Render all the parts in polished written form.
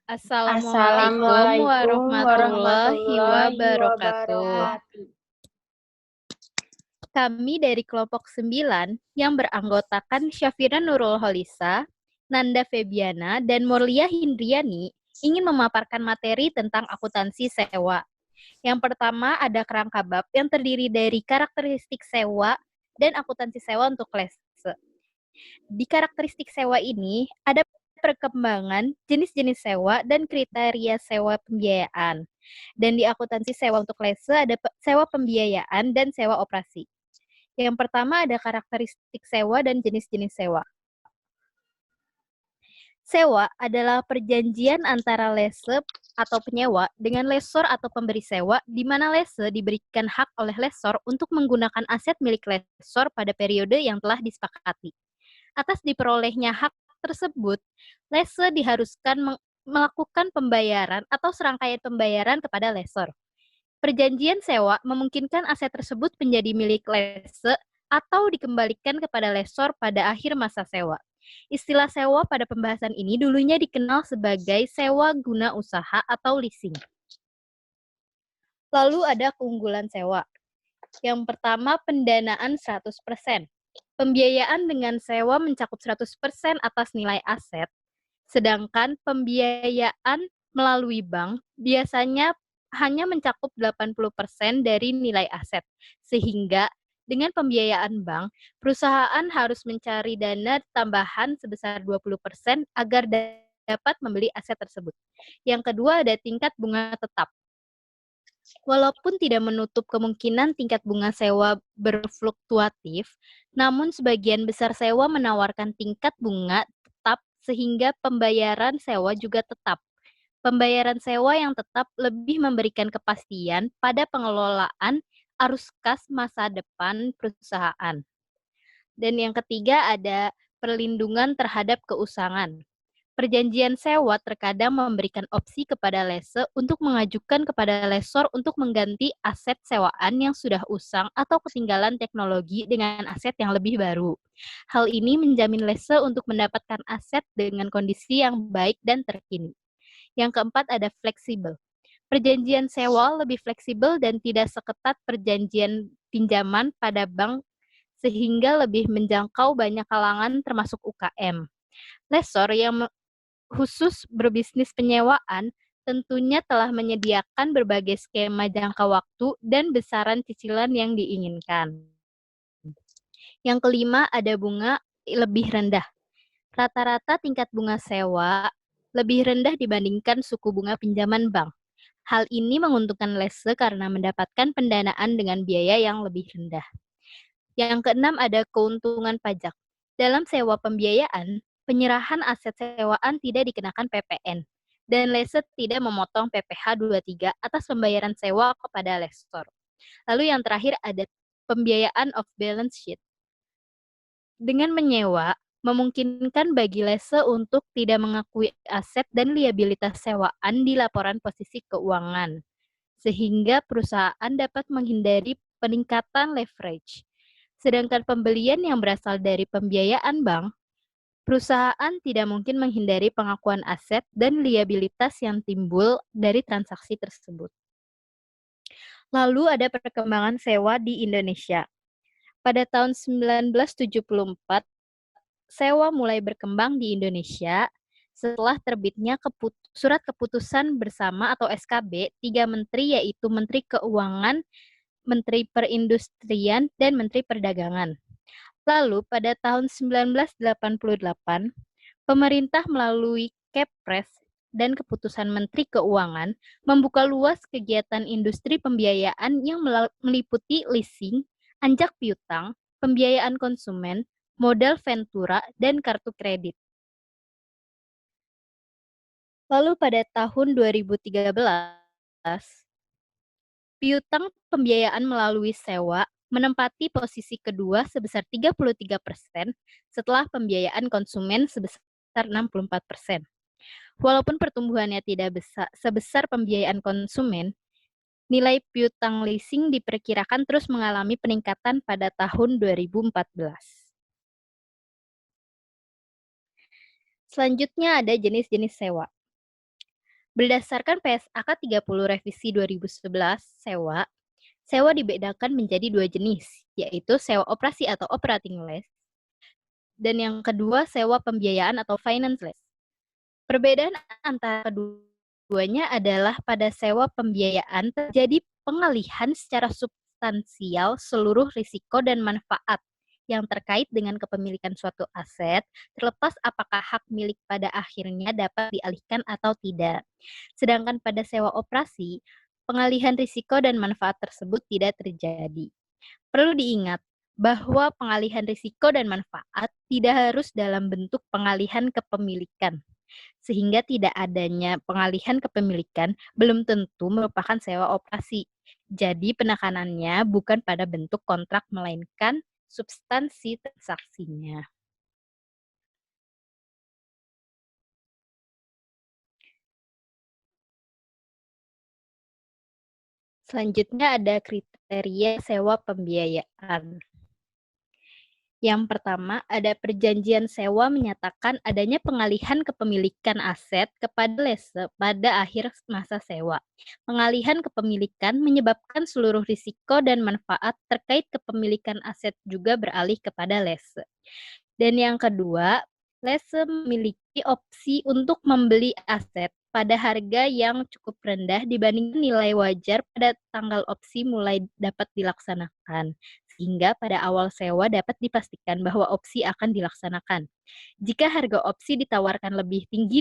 Assalamualaikum Assalamualaikum warahmatullahi warahmatullahi wabarakatuh. wabarakatuh. Kami dari kelompok 9 yang beranggotakan Syafira Nurul Holisa, Nanda Febiana, dan Morlia Hindriani ingin memaparkan materi tentang akuntansi sewa. Yang pertama ada kerangka bab yang terdiri dari karakteristik sewa dan akuntansi sewa untuk lese. Di karakteristik sewa ini ada perkembangan jenis-jenis sewa dan kriteria sewa pembiayaan. Dan di akuntansi sewa untuk lese ada sewa pembiayaan dan sewa operasi. Yang pertama ada karakteristik sewa dan jenis-jenis sewa. Sewa adalah perjanjian antara lese atau penyewa dengan lesor atau pemberi sewa, di mana lese diberikan hak oleh lesor untuk menggunakan aset milik lesor pada periode yang telah disepakati. Atas diperolehnya hak tersebut, lese diharuskan melakukan pembayaran atau serangkaian pembayaran kepada lesor. Perjanjian sewa memungkinkan aset tersebut menjadi milik lese atau dikembalikan kepada lesor pada akhir masa sewa. Istilah sewa pada pembahasan ini dulunya dikenal sebagai sewa guna usaha atau leasing. Lalu ada keunggulan sewa. Yang pertama, pendanaan 100%. Pembiayaan dengan sewa mencakup 100% atas nilai aset, sedangkan pembiayaan melalui bank biasanya hanya mencakup 80% dari nilai aset. Sehingga dengan pembiayaan bank, perusahaan harus mencari dana tambahan sebesar 20% agar dapat membeli aset tersebut. Yang kedua ada tingkat bunga tetap. Walaupun tidak menutup kemungkinan tingkat bunga sewa berfluktuatif, namun sebagian besar sewa menawarkan tingkat bunga tetap sehingga pembayaran sewa juga tetap. Pembayaran sewa yang tetap lebih memberikan kepastian pada pengelolaan arus kas masa depan perusahaan. Dan yang ketiga ada perlindungan terhadap keusangan. Perjanjian sewa terkadang memberikan opsi kepada lese untuk mengajukan kepada lesor untuk mengganti aset sewaan yang sudah usang atau ketinggalan teknologi dengan aset yang lebih baru. Hal ini menjamin lese untuk mendapatkan aset dengan kondisi yang baik dan terkini. Yang keempat ada fleksibel. Perjanjian sewa lebih fleksibel dan tidak seketat perjanjian pinjaman pada bank sehingga lebih menjangkau banyak kalangan termasuk UKM. Lesor yang khusus berbisnis penyewaan tentunya telah menyediakan berbagai skema jangka waktu dan besaran cicilan yang diinginkan. Yang kelima, ada bunga lebih rendah. Rata-rata tingkat bunga sewa lebih rendah dibandingkan suku bunga pinjaman bank. Hal ini menguntungkan lese karena mendapatkan pendanaan dengan biaya yang lebih rendah. Yang keenam, ada keuntungan pajak. Dalam sewa pembiayaan, penyerahan aset sewaan tidak dikenakan PPN, dan lese tidak memotong PPh 23 atas pembayaran sewa kepada lesor. Lalu yang terakhir ada pembiayaan off balance sheet. Dengan menyewa, memungkinkan bagi lese untuk tidak mengakui aset dan liabilitas sewaan di laporan posisi keuangan, sehingga perusahaan dapat menghindari peningkatan leverage. Sedangkan pembelian yang berasal dari pembiayaan bank, perusahaan tidak mungkin menghindari pengakuan aset dan liabilitas yang timbul dari transaksi tersebut. Lalu ada perkembangan sewa di Indonesia. Pada tahun 1974, sewa mulai berkembang di Indonesia setelah terbitnya surat keputusan bersama atau SKB 3 menteri yaitu Menteri Keuangan, Menteri Perindustrian, dan Menteri Perdagangan. Lalu pada tahun 1988, pemerintah melalui Kepres dan keputusan Menteri Keuangan membuka luas kegiatan industri pembiayaan yang meliputi leasing, anjak piutang, pembiayaan konsumen, modal ventura, dan kartu kredit. Lalu pada tahun 2013, piutang pembiayaan melalui sewa menempati posisi kedua sebesar 33% setelah pembiayaan konsumen sebesar 64%. Walaupun pertumbuhannya tidak sebesar pembiayaan konsumen, nilai piutang leasing diperkirakan terus mengalami peningkatan pada tahun 2014. Selanjutnya ada jenis-jenis sewa. Berdasarkan PSAK 30 Revisi 2011 sewa dibedakan menjadi dua jenis, yaitu sewa operasi atau operating lease, dan yang kedua sewa pembiayaan atau finance lease. Perbedaan antara keduanya adalah pada sewa pembiayaan terjadi pengalihan secara substansial seluruh risiko dan manfaat yang terkait dengan kepemilikan suatu aset, terlepas apakah hak milik pada akhirnya dapat dialihkan atau tidak. Sedangkan pada sewa operasi, pengalihan risiko dan manfaat tersebut tidak terjadi. Perlu diingat bahwa pengalihan risiko dan manfaat tidak harus dalam bentuk pengalihan kepemilikan, sehingga tidak adanya pengalihan kepemilikan belum tentu merupakan sewa operasi. Jadi penekanannya bukan pada bentuk kontrak melainkan substansi transaksinya. Selanjutnya ada kriteria sewa pembiayaan. Yang pertama, ada perjanjian sewa menyatakan adanya pengalihan kepemilikan aset kepada lese pada akhir masa sewa. Pengalihan kepemilikan menyebabkan seluruh risiko dan manfaat terkait kepemilikan aset juga beralih kepada lese. Dan yang kedua, lese memiliki opsi untuk membeli aset pada harga yang cukup rendah dibanding nilai wajar pada tanggal opsi mulai dapat dilaksanakan, sehingga pada awal sewa dapat dipastikan bahwa opsi akan dilaksanakan. Jika harga opsi ditawarkan lebih tinggi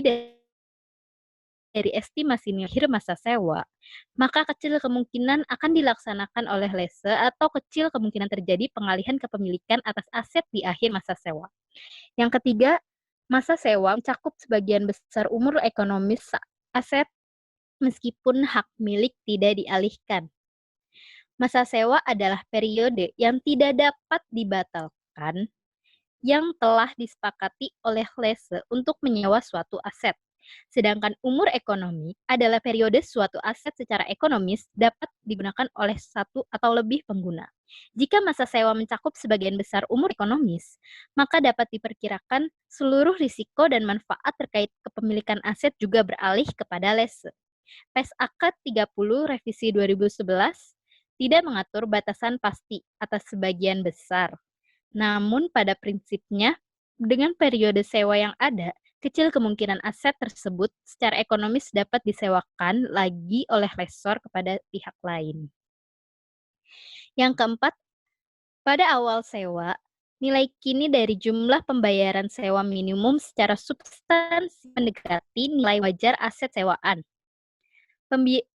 dari estimasi akhir masa sewa, maka kecil kemungkinan akan dilaksanakan oleh lese atau kecil kemungkinan terjadi pengalihan kepemilikan atas aset di akhir masa sewa. Yang ketiga, masa sewa mencakup sebagian besar umur ekonomis aset meskipun hak milik tidak dialihkan. Masa sewa adalah periode yang tidak dapat dibatalkan yang telah disepakati oleh lese untuk menyewa suatu aset. Sedangkan umur ekonomi adalah periode suatu aset secara ekonomis dapat digunakan oleh satu atau lebih pengguna. Jika masa sewa mencakup sebagian besar umur ekonomis, maka dapat diperkirakan seluruh risiko dan manfaat terkait kepemilikan aset juga beralih kepada lese. PSAK 30 Revisi 2011 tidak mengatur batasan pasti atas sebagian besar. Namun pada prinsipnya, dengan periode sewa yang ada, kecil kemungkinan aset tersebut secara ekonomis dapat disewakan lagi oleh lessor kepada pihak lain. Yang keempat, pada awal sewa, nilai kini dari jumlah pembayaran sewa minimum secara substansi mendekati nilai wajar aset sewaan.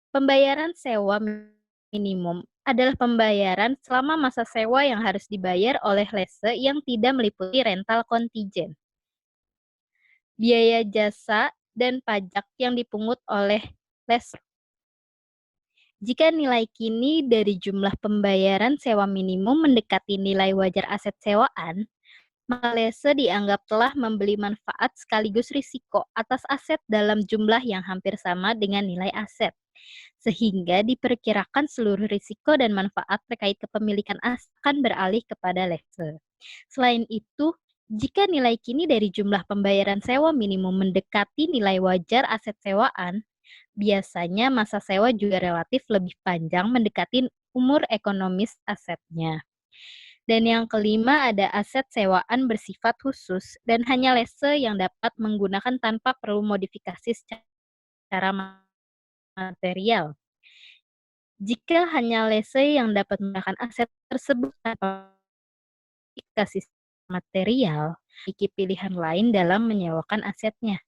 Pembayaran sewa minimum adalah pembayaran selama masa sewa yang harus dibayar oleh lese yang tidak meliputi rental kontijen, biaya jasa, dan pajak yang dipungut oleh lessor. Jika nilai kini dari jumlah pembayaran sewa minimum mendekati nilai wajar aset sewaan, maka lese dianggap telah membeli manfaat sekaligus risiko atas aset dalam jumlah yang hampir sama dengan nilai aset, sehingga diperkirakan seluruh risiko dan manfaat terkait kepemilikan aset akan beralih kepada lese. Selain itu, jika nilai kini dari jumlah pembayaran sewa minimum mendekati nilai wajar aset sewaan, biasanya masa sewa juga relatif lebih panjang mendekati umur ekonomis asetnya. Dan yang kelima ada aset sewaan bersifat khusus dan hanya lese yang dapat menggunakan tanpa perlu modifikasi secara material. Jika hanya lese yang dapat menggunakan aset tersebut tanpa modifikasi material, memiliki pilihan lain dalam menyewakan asetnya,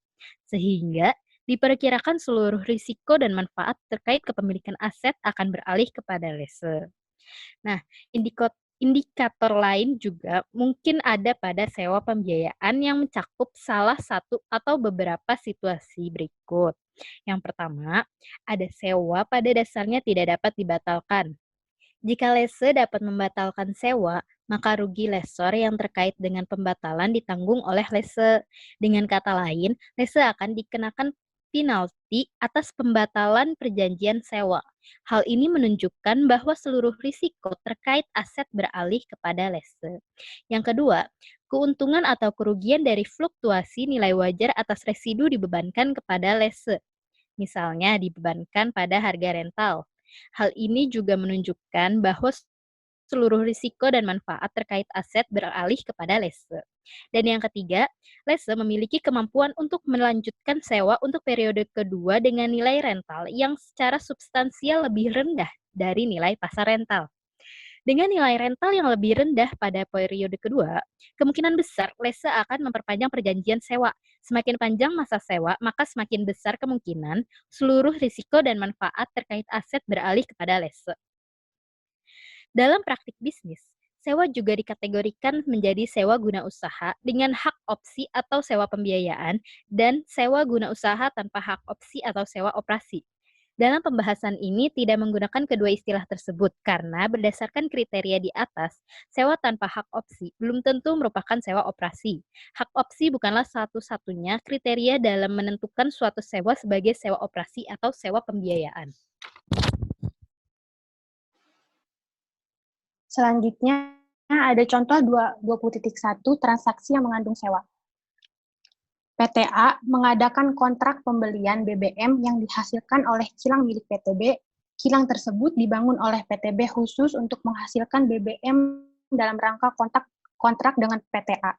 sehingga diperkirakan seluruh risiko dan manfaat terkait kepemilikan aset akan beralih kepada lese. Nah, indikator lain juga mungkin ada pada sewa pembiayaan yang mencakup salah satu atau beberapa situasi berikut. Yang pertama, ada sewa pada dasarnya tidak dapat dibatalkan. Jika lese dapat membatalkan sewa, maka rugi lessor yang terkait dengan pembatalan ditanggung oleh lese. Dengan kata lain, lese akan dikenakan penalti atas pembatalan perjanjian sewa. Hal ini menunjukkan bahwa seluruh risiko terkait aset beralih kepada lese. Yang kedua, keuntungan atau kerugian dari fluktuasi nilai wajar atas residu dibebankan kepada lese. misalnya dibebankan pada harga rental. Hal ini juga menunjukkan bahwa seluruh risiko dan manfaat terkait aset beralih kepada lese. Dan yang ketiga, lese memiliki kemampuan untuk melanjutkan sewa untuk periode kedua dengan nilai rental yang secara substansial lebih rendah dari nilai pasar rental. Dengan nilai rental yang lebih rendah pada periode kedua, kemungkinan besar lese akan memperpanjang perjanjian sewa. Semakin panjang masa sewa, maka semakin besar kemungkinan seluruh risiko dan manfaat terkait aset beralih kepada lese. Dalam praktik bisnis, sewa juga dikategorikan menjadi sewa guna usaha dengan hak opsi atau sewa pembiayaan dan sewa guna usaha tanpa hak opsi atau sewa operasi. Dalam pembahasan ini tidak menggunakan kedua istilah tersebut karena berdasarkan kriteria di atas, sewa tanpa hak opsi belum tentu merupakan sewa operasi. Hak opsi bukanlah satu-satunya kriteria dalam menentukan suatu sewa sebagai sewa operasi atau sewa pembiayaan. Selanjutnya ada contoh 20.1 transaksi yang mengandung sewa. PTA mengadakan kontrak pembelian BBM yang dihasilkan oleh kilang milik PTB. Kilang tersebut dibangun oleh PTB khusus untuk menghasilkan BBM dalam rangka kontrak dengan PTA.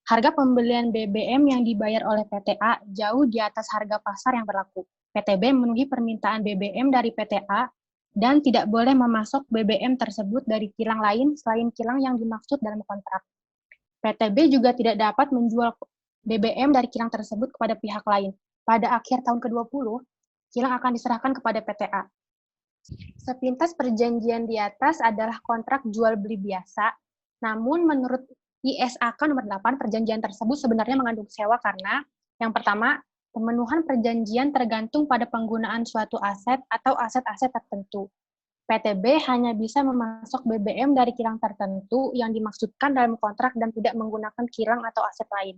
Harga pembelian BBM yang dibayar oleh PTA jauh di atas harga pasar yang berlaku. PTB memenuhi permintaan BBM dari PTA dan tidak boleh memasok BBM tersebut dari kilang lain selain kilang yang dimaksud dalam kontrak. PTB juga tidak dapat menjual BBM dari kilang tersebut kepada pihak lain. Pada akhir tahun ke-20, kilang akan diserahkan kepada PTA. Sepintas perjanjian di atas adalah kontrak jual-beli biasa, namun menurut ISAK nomor 8, perjanjian tersebut sebenarnya mengandung sewa karena, yang pertama, pemenuhan perjanjian tergantung pada penggunaan suatu aset atau aset-aset tertentu. PTB hanya bisa memasok BBM dari kilang tertentu yang dimaksudkan dalam kontrak dan tidak menggunakan kilang atau aset lain.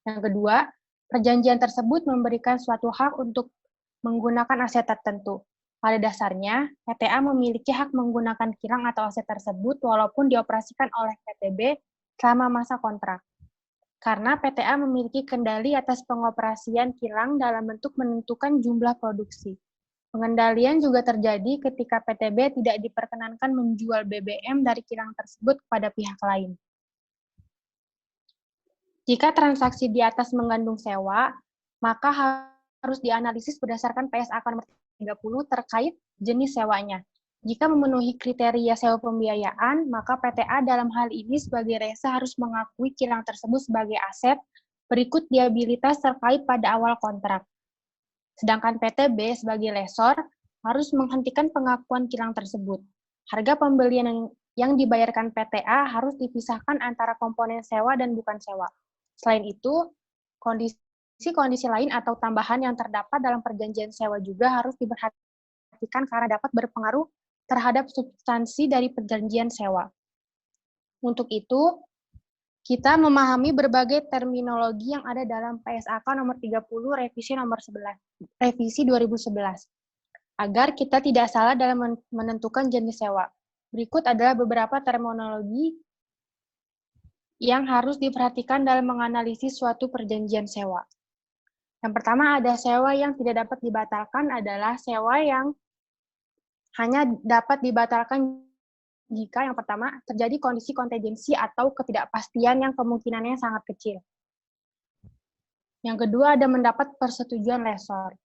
Yang kedua, perjanjian tersebut memberikan suatu hak untuk menggunakan aset tertentu. Pada dasarnya, PTA memiliki hak menggunakan kilang atau aset tersebut walaupun dioperasikan oleh PTB selama masa kontrak. Karena PTA memiliki kendali atas pengoperasian kilang dalam bentuk menentukan jumlah produksi. Pengendalian juga terjadi ketika PTB tidak diperkenankan menjual BBM dari kilang tersebut kepada pihak lain. Jika transaksi di atas mengandung sewa, maka harus dianalisis berdasarkan PSAK nomor 30 terkait jenis sewanya. Jika memenuhi kriteria sewa pembiayaan, maka PTA dalam hal ini sebagai lese harus mengakui kilang tersebut sebagai aset berikut liabilitas terkait pada awal kontrak. Sedangkan PTB sebagai lesor harus menghentikan pengakuan kilang tersebut. Harga pembelian yang dibayarkan PTA harus dipisahkan antara komponen sewa dan bukan sewa. Selain itu, kondisi lain atau tambahan yang terdapat dalam perjanjian sewa juga harus diperhatikan karena dapat berpengaruh terhadap substansi dari perjanjian sewa. Untuk itu, kita memahami berbagai terminologi yang ada dalam PSAK nomor 30 revisi 2011 agar kita tidak salah dalam menentukan jenis sewa. Berikut adalah beberapa terminologi yang harus diperhatikan dalam menganalisis suatu perjanjian sewa. Yang pertama ada sewa yang tidak dapat dibatalkan adalah sewa yang hanya dapat dibatalkan jika yang pertama terjadi kondisi kontingensi atau ketidakpastian yang kemungkinannya sangat kecil. Yang kedua ada mendapat persetujuan lesor.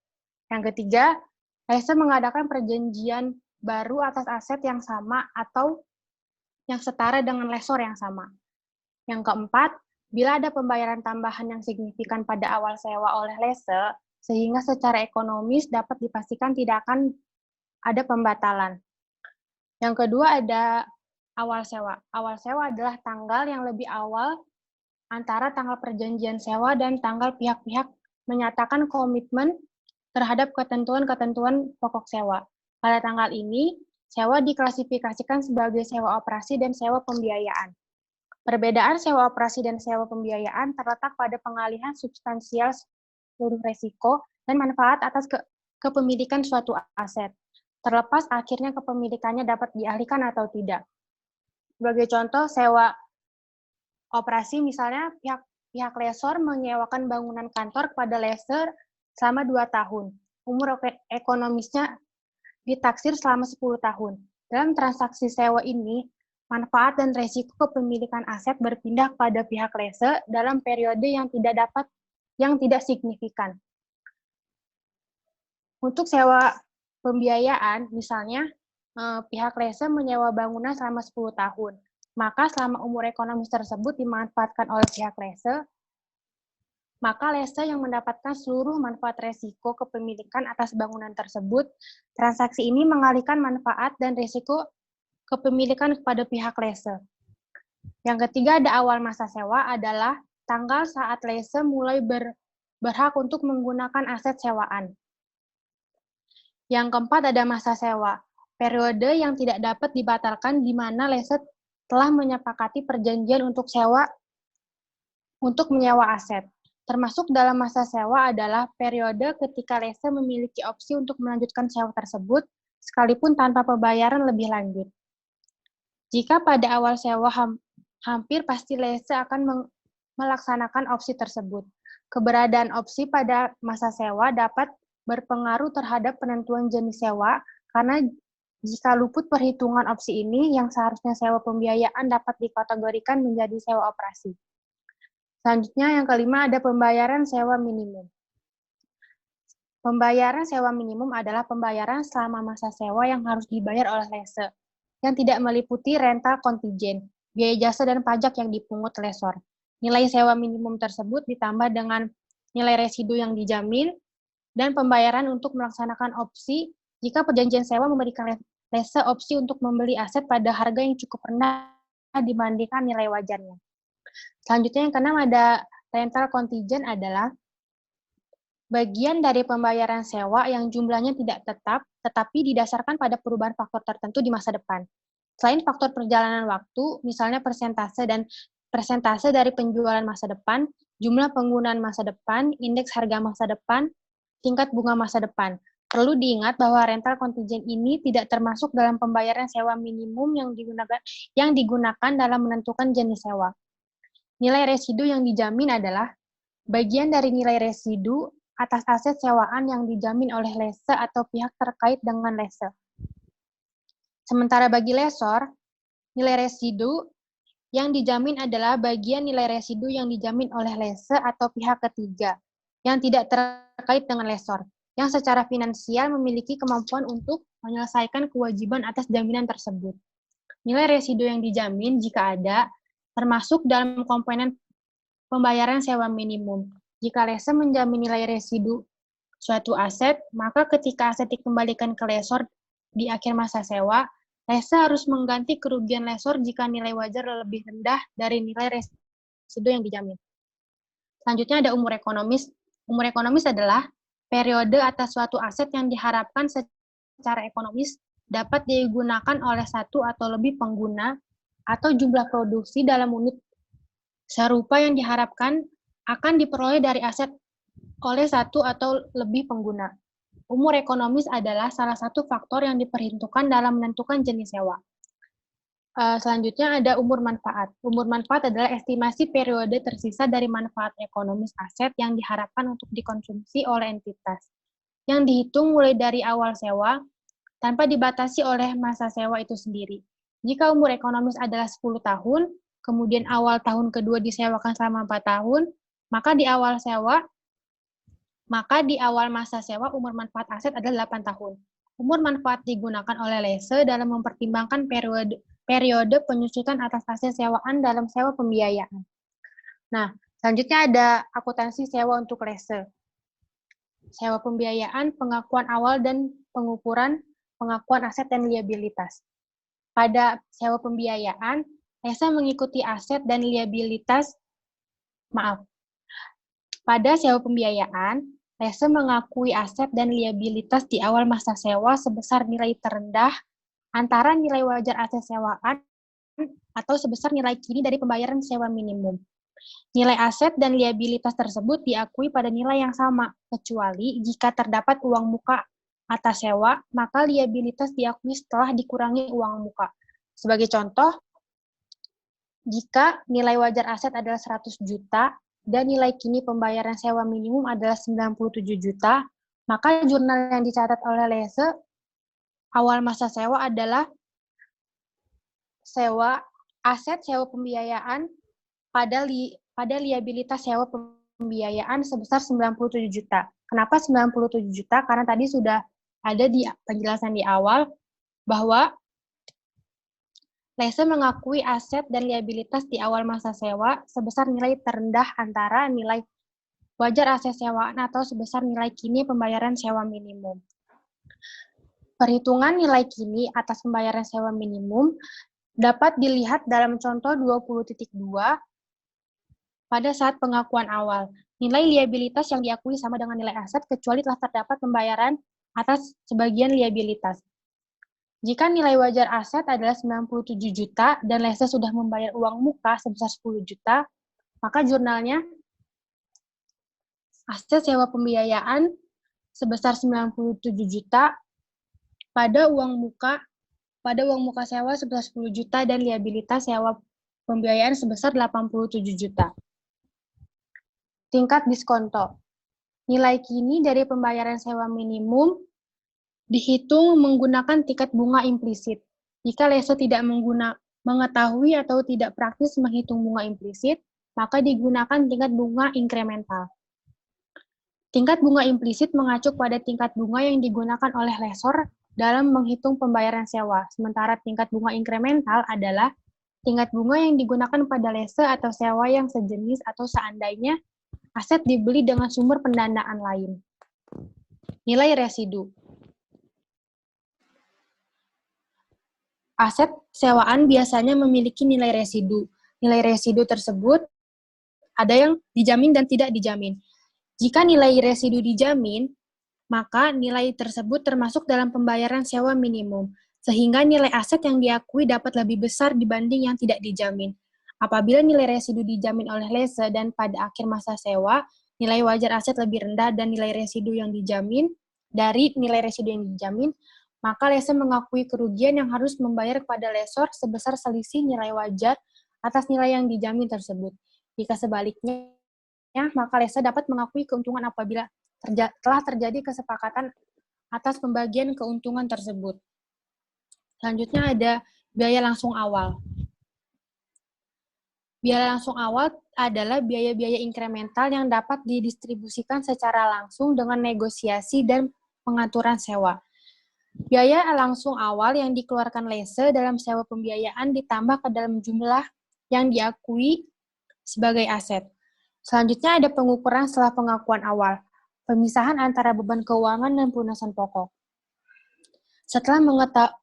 Yang ketiga, lesor mengadakan perjanjian baru atas aset yang sama atau yang setara dengan lesor yang sama. Yang keempat, bila ada pembayaran tambahan yang signifikan pada awal sewa oleh lese, sehingga secara ekonomis dapat dipastikan tidak akan ada pembatalan. Yang kedua ada awal sewa. Awal sewa adalah tanggal yang lebih awal antara tanggal perjanjian sewa dan tanggal pihak-pihak menyatakan komitmen terhadap ketentuan-ketentuan pokok sewa. Pada tanggal ini, sewa diklasifikasikan sebagai sewa operasi dan sewa pembiayaan. Perbedaan sewa operasi dan sewa pembiayaan terletak pada pengalihan substansial seluruh resiko dan manfaat atas kepemilikan suatu aset, terlepas akhirnya kepemilikannya dapat dialihkan atau tidak. Sebagai contoh, sewa operasi misalnya pihak lesor menyewakan bangunan kantor kepada lesor selama 2 tahun. umur ekonomisnya ditaksir selama 10 tahun. Dalam transaksi sewa ini, manfaat dan resiko kepemilikan aset berpindah pada pihak lese dalam periode yang tidak signifikan. Untuk sewa pembiayaan, misalnya pihak lese menyewa bangunan selama 10 tahun. Maka selama umur ekonomis tersebut dimanfaatkan oleh pihak lese, maka lese yang mendapatkan seluruh manfaat resiko kepemilikan atas bangunan tersebut. Transaksi ini mengalihkan manfaat dan resiko kepemilikan kepada pihak lese. Yang ketiga, ada awal masa sewa adalah tanggal saat lese mulai berhak untuk menggunakan aset sewaan. Yang keempat, ada masa sewa, periode yang tidak dapat dibatalkan di mana lese telah menyepakati perjanjian untuk menyewa aset. Termasuk dalam masa sewa adalah periode ketika lese memiliki opsi untuk melanjutkan sewa tersebut, sekalipun tanpa pembayaran lebih lanjut. Jika pada awal sewa hampir pasti lese akan melaksanakan opsi tersebut. Keberadaan opsi pada masa sewa dapat berpengaruh terhadap penentuan jenis sewa, karena jika luput perhitungan opsi ini, yang seharusnya sewa pembiayaan dapat dikategorikan menjadi sewa operasi. Selanjutnya, yang kelima, ada pembayaran sewa minimum. Pembayaran sewa minimum adalah pembayaran selama masa sewa yang harus dibayar oleh lese, yang tidak meliputi rental kontijen, biaya jasa, dan pajak yang dipungut lesor. Nilai sewa minimum tersebut ditambah dengan nilai residu yang dijamin, dan pembayaran untuk melaksanakan opsi jika perjanjian sewa memberikan lese opsi untuk membeli aset pada harga yang cukup rendah dibandingkan nilai wajarnya. Selanjutnya yang keenam, ada rental kontijen adalah bagian dari pembayaran sewa yang jumlahnya tidak tetap, tetapi didasarkan pada perubahan faktor tertentu di masa depan. Selain faktor perjalanan waktu, misalnya persentase dari penjualan masa depan, jumlah penggunaan masa depan, indeks harga masa depan, tingkat bunga masa depan. Perlu diingat bahwa rental kontijen ini tidak termasuk dalam pembayaran sewa minimum yang digunakan dalam menentukan jenis sewa. Nilai residu yang dijamin adalah bagian dari nilai residu atas aset sewaan yang dijamin oleh lese atau pihak terkait dengan lese. Sementara bagi lesor, nilai residu yang dijamin adalah bagian nilai residu yang dijamin oleh lese atau pihak ketiga yang tidak terkait dengan lesor, yang secara finansial memiliki kemampuan untuk menyelesaikan kewajiban atas jaminan tersebut. Nilai residu yang dijamin, jika ada, termasuk dalam komponen pembayaran sewa minimum. Jika lese menjamin nilai residu suatu aset, maka ketika aset dikembalikan ke lesor di akhir masa sewa, lese harus mengganti kerugian lesor jika nilai wajar lebih rendah dari nilai residu yang dijamin. Selanjutnya ada umur ekonomis. Umur ekonomis adalah periode atas suatu aset yang diharapkan secara ekonomis dapat digunakan oleh satu atau lebih pengguna atau jumlah produksi dalam unit serupa yang diharapkan akan diperoleh dari aset oleh satu atau lebih pengguna. Umur ekonomis adalah salah satu faktor yang diperhitungkan dalam menentukan jenis sewa. Selanjutnya ada umur manfaat. Umur manfaat adalah estimasi periode tersisa dari manfaat ekonomis aset yang diharapkan untuk dikonsumsi oleh entitas, yang dihitung mulai dari awal sewa tanpa dibatasi oleh masa sewa itu sendiri. Jika umur ekonomis adalah 10 tahun, kemudian awal tahun kedua disewakan selama 4 tahun, maka di awal masa sewa umur manfaat aset adalah 8 tahun. Umur manfaat digunakan oleh lese dalam mempertimbangkan periode penyusutan atas aset sewaan dalam sewa pembiayaan. Nah, selanjutnya ada akuntansi sewa untuk lese. Sewa pembiayaan, pengakuan awal dan pengukuran, pengakuan aset dan liabilitas. Pada sewa pembiayaan, lese mengikuti aset dan liabilitas. Pada sewa pembiayaan, lese mengakui aset dan liabilitas di awal masa sewa sebesar nilai terendah antara nilai wajar aset sewaan atau sebesar nilai kini dari pembayaran sewa minimum. Nilai aset dan liabilitas tersebut diakui pada nilai yang sama, kecuali jika terdapat uang muka atas sewa, maka liabilitas diakui setelah dikurangi uang muka. Sebagai contoh, jika nilai wajar aset adalah 100 juta dan nilai kini pembayaran sewa minimum adalah 97 juta, Maka jurnal yang dicatat oleh Lese awal masa sewa adalah aset sewa pembiayaan pada liabilitas sewa pembiayaan sebesar 97 juta. Kenapa 97 juta? Karena tadi sudah ada di penjelasan di awal bahwa Lese mengakui aset dan liabilitas di awal masa sewa sebesar nilai terendah antara nilai wajar aset sewaan atau sebesar nilai kini pembayaran sewa minimum. Perhitungan nilai kini atas pembayaran sewa minimum dapat dilihat dalam contoh 20.2 pada saat pengakuan awal. Nilai liabilitas yang diakui sama dengan nilai aset kecuali telah terdapat pembayaran atas sebagian liabilitas. Jika nilai wajar aset adalah 97 juta dan Lese sudah membayar uang muka sebesar 10 juta, maka jurnalnya aset sewa pembiayaan sebesar 97 juta pada uang muka sewa sebesar 10 juta dan liabilitas sewa pembiayaan sebesar 87 juta. Tingkat diskonto. Nilai kini dari pembayaran sewa minimum dihitung menggunakan tingkat bunga implisit. Jika Lese tidak mengetahui atau tidak praktis menghitung bunga implisit, maka digunakan tingkat bunga inkremental. Tingkat bunga implisit mengacu pada tingkat bunga yang digunakan oleh lesor dalam menghitung pembayaran sewa, sementara tingkat bunga inkremental adalah tingkat bunga yang digunakan pada lese atau sewa yang sejenis atau seandainya aset dibeli dengan sumber pendanaan lain. Nilai residu. Aset sewaan biasanya memiliki nilai residu. Nilai residu tersebut ada yang dijamin dan tidak dijamin. Jika nilai residu dijamin, maka nilai tersebut termasuk dalam pembayaran sewa minimum, sehingga nilai aset yang diakui dapat lebih besar dibanding yang tidak dijamin. Apabila nilai residu dijamin oleh lese dan pada akhir masa sewa, nilai wajar aset lebih rendah dan nilai residu yang dijamin dari nilai residu yang dijamin, maka lese mengakui kerugian yang harus membayar kepada lesor sebesar selisih nilai wajar atas nilai yang dijamin tersebut. Jika sebaliknya, maka lese dapat mengakui keuntungan apabila telah terjadi kesepakatan atas pembagian keuntungan tersebut. Selanjutnya ada biaya langsung awal. Biaya langsung awal adalah biaya-biaya inkremental yang dapat didistribusikan secara langsung dengan negosiasi dan pengaturan sewa. Biaya langsung awal yang dikeluarkan lese dalam sewa pembiayaan ditambah ke dalam jumlah yang diakui sebagai aset. Selanjutnya ada pengukuran setelah pengakuan awal. Pemisahan antara beban keuangan dan pelunasan pokok. Setelah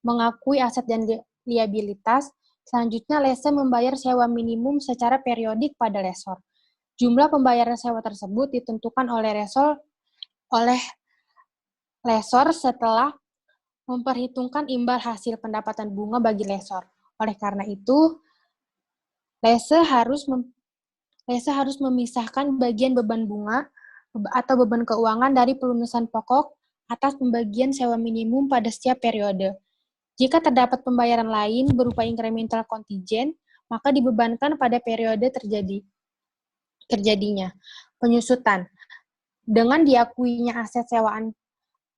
mengakui aset dan liabilitas, selanjutnya lese membayar sewa minimum secara periodik pada lesor. Jumlah pembayaran sewa tersebut ditentukan oleh lesor setelah memperhitungkan imbal hasil pendapatan bunga bagi lesor. Oleh karena itu, lese harus memisahkan bagian beban bunga atau beban keuangan dari pelunasan pokok atas pembagian sewa minimum pada setiap periode. Jika terdapat pembayaran lain berupa incremental contingent, maka dibebankan pada periode terjadinya. Penyusutan. Dengan diakuinya aset sewaan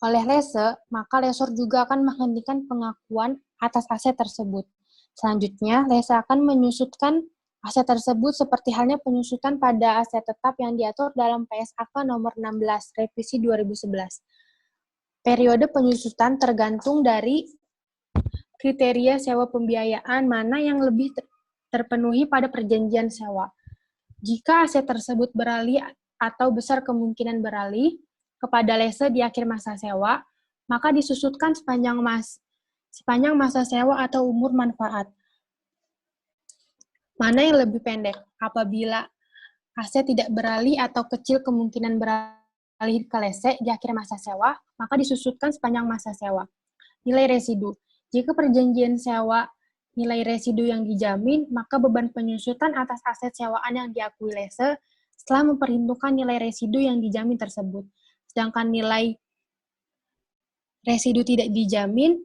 oleh lese, maka lesor juga akan menghentikan pengakuan atas aset tersebut. Selanjutnya, lese akan menyusutkan aset tersebut seperti halnya penyusutan pada aset tetap yang diatur dalam PSAK nomor 16, revisi 2011. Periode penyusutan tergantung dari kriteria sewa pembiayaan mana yang lebih terpenuhi pada perjanjian sewa. Jika aset tersebut beralih atau besar kemungkinan beralih kepada lese di akhir masa sewa, maka disusutkan sepanjang masa sewa atau umur manfaat. Mana yang lebih pendek? Apabila aset tidak beralih atau kecil kemungkinan beralih ke lese di akhir masa sewa, maka disusutkan sepanjang masa sewa. Nilai residu. Jika perjanjian sewa nilai residu yang dijamin, maka beban penyusutan atas aset sewaan yang diakui lese setelah memperhitungkan nilai residu yang dijamin tersebut. Sedangkan nilai residu tidak dijamin,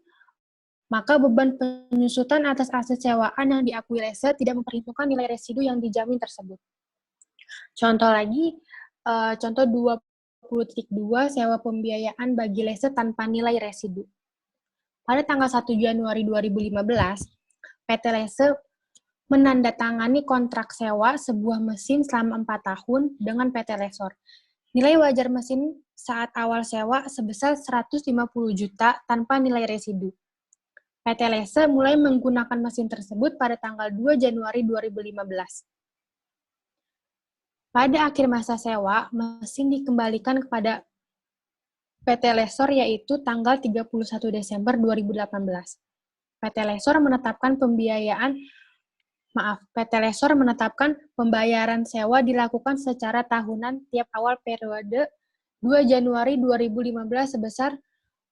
maka beban penyusutan atas aset sewaan yang diakui lese tidak memperhitungkan nilai residu yang dijamin tersebut. Contoh lagi, contoh 20.2 sewa pembiayaan bagi lese tanpa nilai residu. Pada tanggal 1 Januari 2015, PT Lese menandatangani kontrak sewa sebuah mesin selama 4 tahun dengan PT Lesor. Nilai wajar mesin saat awal sewa sebesar 150 juta tanpa nilai residu. PT Lese mulai menggunakan mesin tersebut pada tanggal 2 Januari 2015. Pada akhir masa sewa, mesin dikembalikan kepada PT Lesor yaitu tanggal 31 Desember 2018. PT Lesor menetapkan pembayaran sewa dilakukan secara tahunan tiap awal periode 2 Januari 2015 sebesar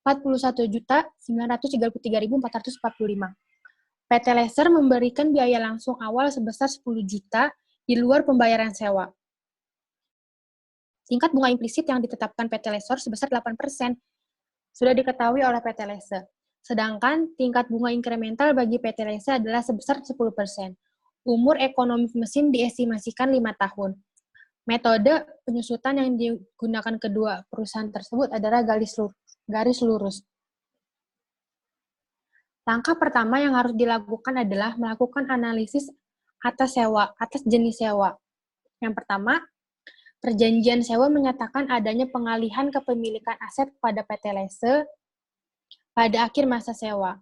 41.933.445. PT Lesor memberikan biaya langsung awal sebesar 10 juta di luar pembayaran sewa. Tingkat bunga implisit yang ditetapkan PT Lesor sebesar 8% sudah diketahui oleh PT Lese. Sedangkan tingkat bunga inkremental bagi PT Lese adalah sebesar 10%. Umur ekonomi mesin diestimasikan 5 tahun. Metode penyusutan yang digunakan kedua perusahaan tersebut adalah garis lurus. Langkah pertama yang harus dilakukan adalah melakukan analisis atas jenis sewa. Yang pertama, perjanjian sewa menyatakan adanya pengalihan kepemilikan aset kepada PT Lese pada akhir masa sewa.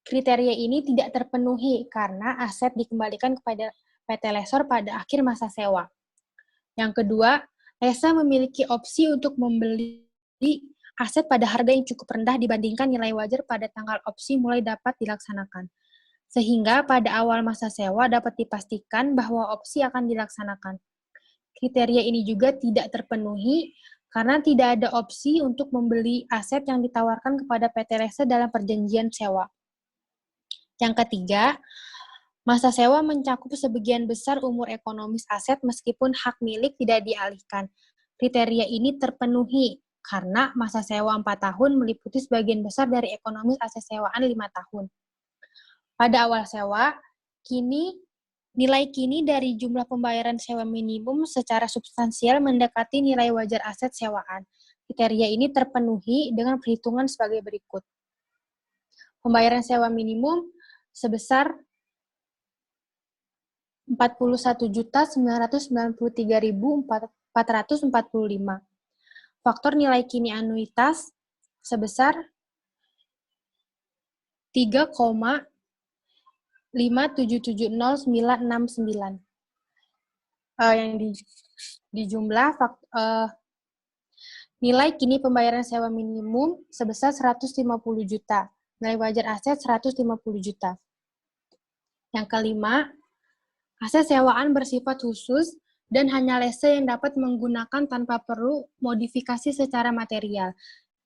Kriteria ini tidak terpenuhi karena aset dikembalikan kepada PT Lesor pada akhir masa sewa. Yang kedua, Lese memiliki opsi untuk membeli aset pada harga yang cukup rendah dibandingkan nilai wajar pada tanggal opsi mulai dapat dilaksanakan. Sehingga pada awal masa sewa dapat dipastikan bahwa opsi akan dilaksanakan. Kriteria ini juga tidak terpenuhi karena tidak ada opsi untuk membeli aset yang ditawarkan kepada PT Lese dalam perjanjian sewa. Yang ketiga, masa sewa mencakup sebagian besar umur ekonomis aset meskipun hak milik tidak dialihkan. Kriteria ini terpenuhi karena masa sewa 4 tahun meliputi sebagian besar dari ekonomis aset sewaan 5 tahun. Pada awal sewa, nilai kini dari jumlah pembayaran sewa minimum secara substansial mendekati nilai wajar aset sewaan. Kriteria ini terpenuhi dengan perhitungan sebagai berikut. Pembayaran sewa minimum sebesar 41.993.445. Faktor nilai kini anuitas sebesar 3,5770969. Yang dijumlah nilai kini pembayaran sewa minimum sebesar 150 juta. Nilai wajar aset 150 juta. Yang kelima, aset sewaan bersifat khusus dan hanya Lese yang dapat menggunakan tanpa perlu modifikasi secara material.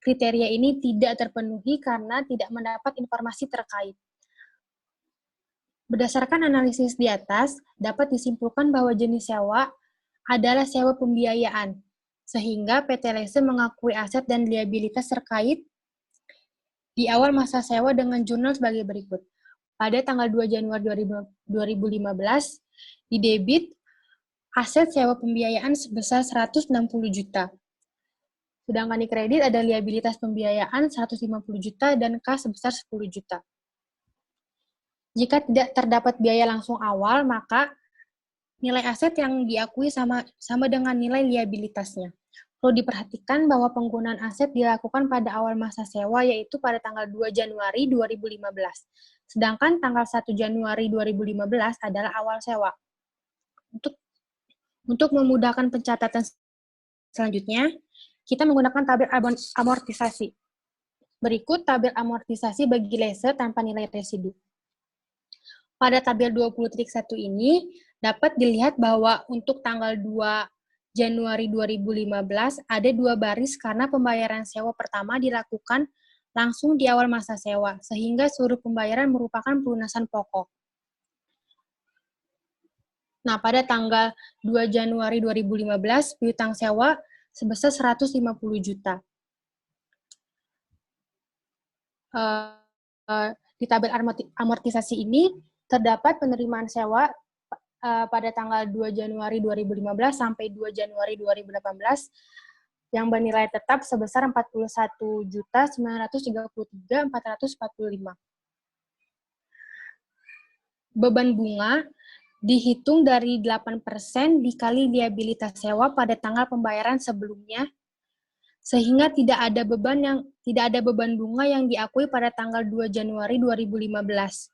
Kriteria ini tidak terpenuhi karena tidak mendapat informasi terkait. Berdasarkan analisis di atas, dapat disimpulkan bahwa jenis sewa adalah sewa pembiayaan, sehingga PT Lese mengakui aset dan liabilitas terkait di awal masa sewa dengan jurnal sebagai berikut. Pada tanggal 2 Januari 2015, didebit aset sewa pembiayaan sebesar 160 juta. Sedangkan di kredit ada liabilitas pembiayaan 150 juta dan kas sebesar 10 juta. Jika tidak terdapat biaya langsung awal, maka nilai aset yang diakui sama dengan nilai liabilitasnya. Perlu diperhatikan bahwa penggunaan aset dilakukan pada awal masa sewa, yaitu pada tanggal 2 Januari 2015. Sedangkan tanggal 1 Januari 2015 adalah awal sewa. Untuk memudahkan pencatatan selanjutnya, kita menggunakan tabel amortisasi. Berikut tabel amortisasi bagi Lese tanpa nilai residu. Pada tabel 20.1 ini, dapat dilihat bahwa untuk tanggal 2 Januari 2015 ada 2 baris karena pembayaran sewa pertama dilakukan langsung di awal masa sewa, sehingga seluruh pembayaran merupakan pelunasan pokok. Nah, pada tanggal 2 Januari 2015, piutang sewa sebesar 150 juta. Di tabel amortisasi ini, terdapat penerimaan sewa pada tanggal 2 Januari 2015 sampai 2 Januari 2018 yang bernilai tetap sebesar 41.933.445. Beban bunga dihitung dari 8% dikali liabilitas sewa pada tanggal pembayaran sebelumnya, sehingga tidak ada beban bunga yang diakui pada tanggal 2 Januari 2015.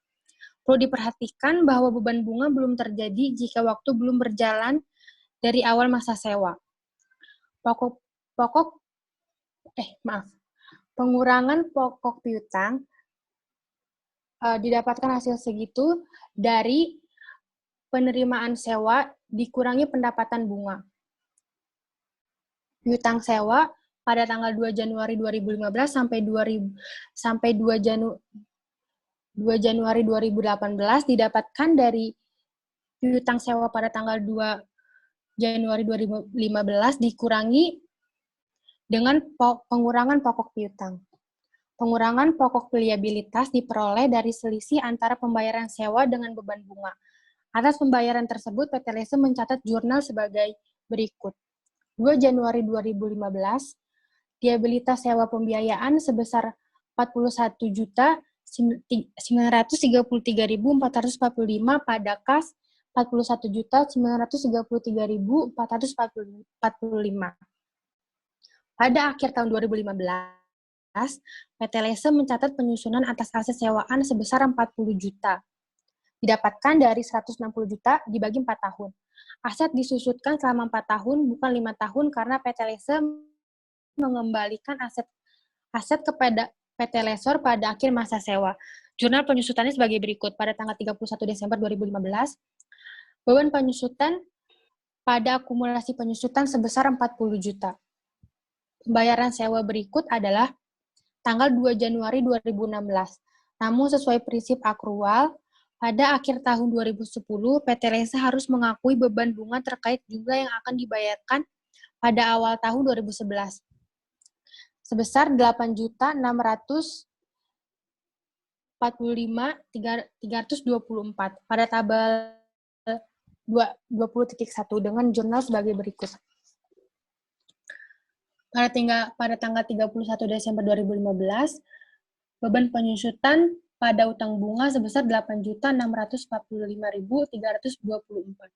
Perlu diperhatikan bahwa beban bunga belum terjadi jika waktu belum berjalan dari awal masa sewa. Pengurangan pokok piutang didapatkan hasil segitu dari penerimaan sewa dikurangi pendapatan bunga. Piutang sewa pada tanggal 2 Januari 2015 sampai 2 Januari 2018 didapatkan dari piutang sewa pada tanggal 2 Januari 2015 dikurangi dengan pengurangan pokok piutang. Pengurangan pokok liabilitas diperoleh dari selisih antara pembayaran sewa dengan beban bunga. Atas pembayaran tersebut, PT Lese mencatat jurnal sebagai berikut. 2 Januari 2015, liabilitas sewa pembiayaan sebesar 41.933.445 pada kas 41.933.445. Pada akhir tahun 2015, PT Lese mencatat penyusunan atas aset sewaan sebesar 40 juta. Didapatkan dari 160 juta dibagi 4 tahun. Aset disusutkan selama 4 tahun, bukan 5 tahun, karena PT Lese mengembalikan aset kepada PT Lesor pada akhir masa sewa. Jurnal penyusutannya sebagai berikut. Pada tanggal 31 Desember 2015, beban penyusutan pada akumulasi penyusutan sebesar 40 juta. Pembayaran sewa berikut adalah tanggal 2 Januari 2016. Namun sesuai prinsip akrual, pada akhir tahun 2010, PT Lese harus mengakui beban bunga terkait jumlah yang akan dibayarkan pada awal tahun 2011. Sebesar 8.645.324 pada tabel 20.1 dengan jurnal sebagai berikut. Pada tanggal 31 Desember 2015, beban penyusutan pada utang bunga sebesar 8.645.324.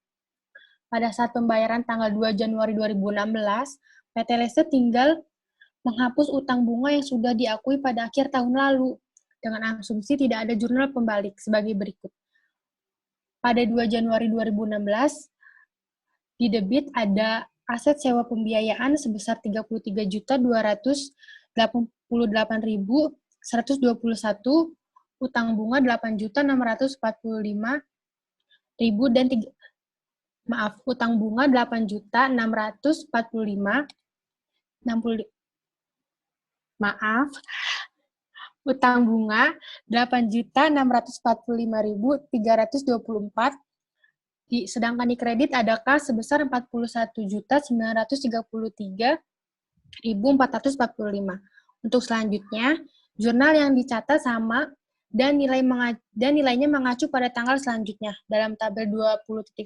Pada saat pembayaran tanggal 2 Januari 2016, PT Lese tinggal menghapus utang bunga yang sudah diakui pada akhir tahun lalu, dengan asumsi tidak ada jurnal pembalik sebagai berikut. Pada 2 Januari 2016, di debit ada aset sewa pembiayaan sebesar 33.288.121, utang bunga 8.645.000 dan utang bunga 8.645.000 utang bunga 8.645.324, sedangkan di kredit ada kas sebesar 41.933.445. Untuk selanjutnya, jurnal yang dicatat sama dan nilainya mengacu pada tanggal selanjutnya dalam tabel 20.1.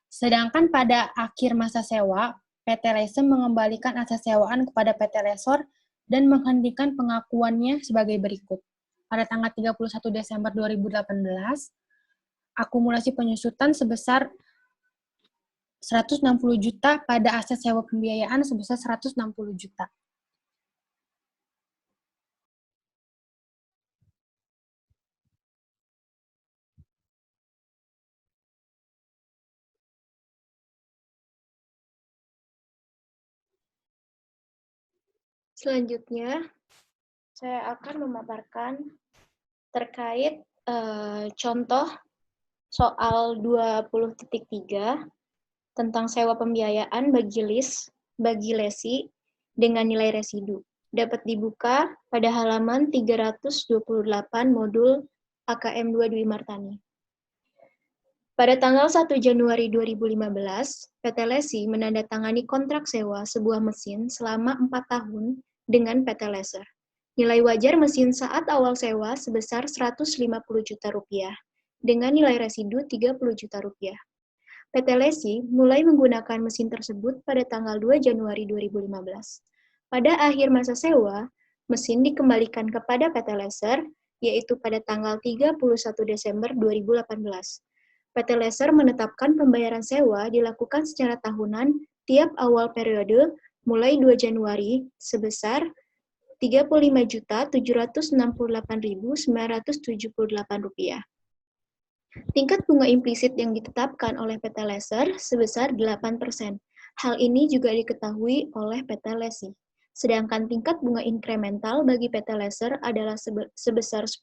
Sedangkan pada akhir masa sewa, PT Lese mengembalikan aset sewaan kepada PT Lesor dan menghentikan pengakuannya sebagai berikut. Pada tanggal 31 Desember 2018, akumulasi penyusutan sebesar 160 juta pada aset sewa pembiayaan sebesar 160 juta. Selanjutnya, saya akan memaparkan terkait contoh soal 20.3 tentang sewa pembiayaan bagi lesi dengan nilai residu. Dapat dibuka pada halaman 328 modul AKM 2 Dwi Martani. Pada tanggal 1 Januari 2015, PT Lesi menandatangani kontrak sewa sebuah mesin selama 4 tahun dengan PT Lesor. Nilai wajar mesin saat awal sewa sebesar 150 juta rupiah, dengan nilai residu 30 juta rupiah. PT Lesi mulai menggunakan mesin tersebut pada tanggal 2 Januari 2015. Pada akhir masa sewa, mesin dikembalikan kepada PT Laser, yaitu pada tanggal 31 Desember 2018. PT Laser menetapkan pembayaran sewa dilakukan secara tahunan tiap awal periode mulai 2 Januari sebesar Rp35.768.978. Tingkat bunga implisit yang ditetapkan oleh PT Laser sebesar 8%. Hal ini juga diketahui oleh PT Lesi. Sedangkan tingkat bunga inkremental bagi PT Laser adalah sebesar 10%.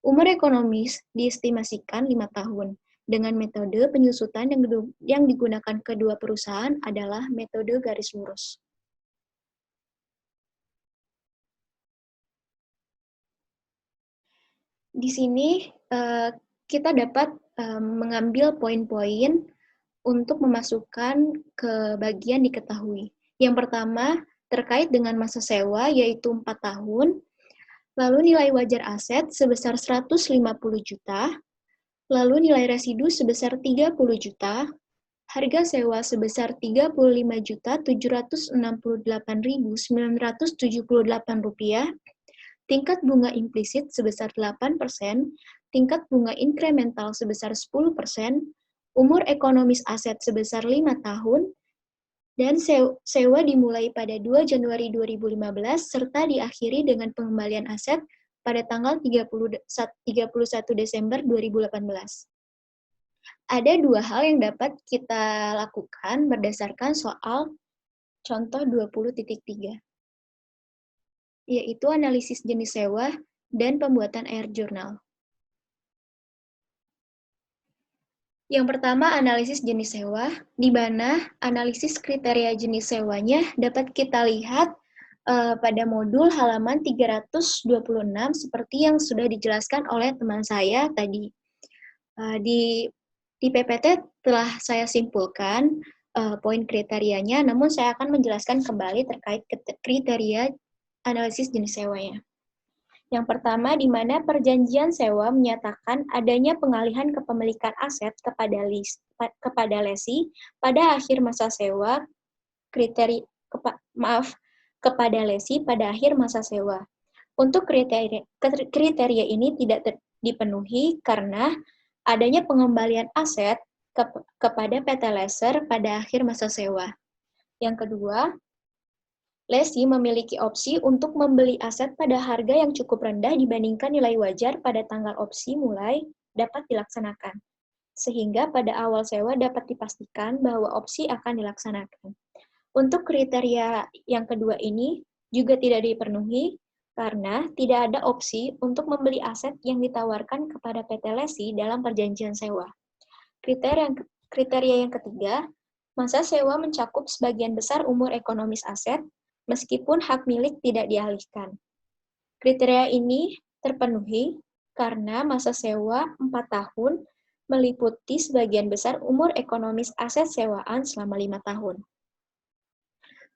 Umur ekonomis diestimasikan 5 tahun. Dengan metode penyusutan yang digunakan kedua perusahaan adalah metode garis lurus. Di sini kita dapat mengambil poin-poin untuk memasukkan ke bagian diketahui. Yang pertama, terkait dengan masa sewa, yaitu 4 tahun, lalu nilai wajar aset sebesar 150 juta, lalu nilai residu sebesar 30 juta, harga sewa sebesar Rp35.768.978, tingkat bunga implisit sebesar 8%, tingkat bunga inkremental sebesar 10%, umur ekonomis aset sebesar 5 tahun, dan sewa dimulai pada 2 Januari 2015 serta diakhiri dengan pengembalian aset pada tanggal 31 Desember 2018. Ada 2 hal yang dapat kita lakukan berdasarkan soal contoh 20.3, yaitu analisis jenis sewa dan pembuatan air jurnal. Yang pertama, analisis jenis sewa, di mana analisis kriteria jenis sewanya dapat kita lihat pada modul halaman 326 seperti yang sudah dijelaskan oleh teman saya tadi. Di PPT telah saya simpulkan poin kriterianya, namun saya akan menjelaskan kembali terkait kriteria analisis jenis sewanya. Yang pertama, di mana perjanjian sewa menyatakan adanya pengalihan kepemilikan aset kepada lesi pada akhir masa sewa kepada lesi pada akhir masa sewa. Untuk kriteria ini tidak dipenuhi karena adanya pengembalian aset kepada PT Laser pada akhir masa sewa. Yang kedua, Lesi memiliki opsi untuk membeli aset pada harga yang cukup rendah dibandingkan nilai wajar pada tanggal opsi mulai dapat dilaksanakan, sehingga pada awal sewa dapat dipastikan bahwa opsi akan dilaksanakan. Untuk kriteria yang kedua ini juga tidak dipenuhi karena tidak ada opsi untuk membeli aset yang ditawarkan kepada PT Lesi dalam perjanjian sewa. Kriteria yang ketiga, masa sewa mencakup sebagian besar umur ekonomis aset, meskipun hak milik tidak dialihkan. Kriteria ini terpenuhi karena masa sewa 4 tahun meliputi sebagian besar umur ekonomis aset sewaan selama 5 tahun.